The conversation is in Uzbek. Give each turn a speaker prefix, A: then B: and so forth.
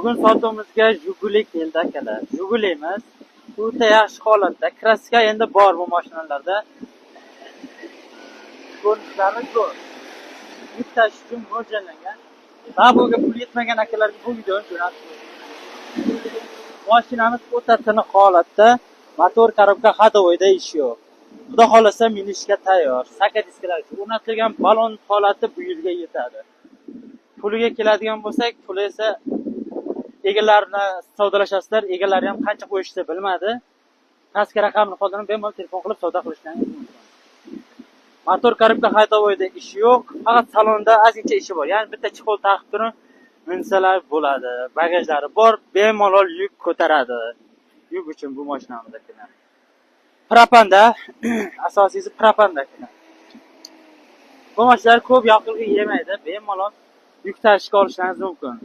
A: Bugun sotuvimizga Jiguli keldi akalar. Jiguli emas. O'ta yaxshi holatda. Kraska endi bor bu mashinalarda. Ko'rinishlari zo'r. Yuk tashish uchun mo'ljallangan. Babuga pul yetmagan akalarga bu videoni jo'natib qo'ying. Mashinamiz o'ta tiniq holatda. Motor korobka ходовойda ishi yo'q. Xudo xolasa minishga tayyor. Saka diskalar o'rnatilgan balon holati bu yilga yetadi. Puliga keladigan bo'lsak, puli esa egalarni savdolashasizlar, egalari ham qancha qo'yishni bilmadi. Pastki raqamni qo'llanib bemalol telefon qilib savdo qilishlaringiz mumkin. Motor korobka ходовойda ishi yo'q, faqat salonda ozgincha ishi bor. Ya'ni bitta chexol taqib turib minsalar bo'ladi. Bagajlari bor, bemalol yuk ko'taradi. Yuk uchun bu mashinamiz akalar. Propanda, asosiysi propanda akalar. Bu mashinalar ko'p yoqilg'i yemaydi, bemalol yuk tashishga olishlaringiz mumkin.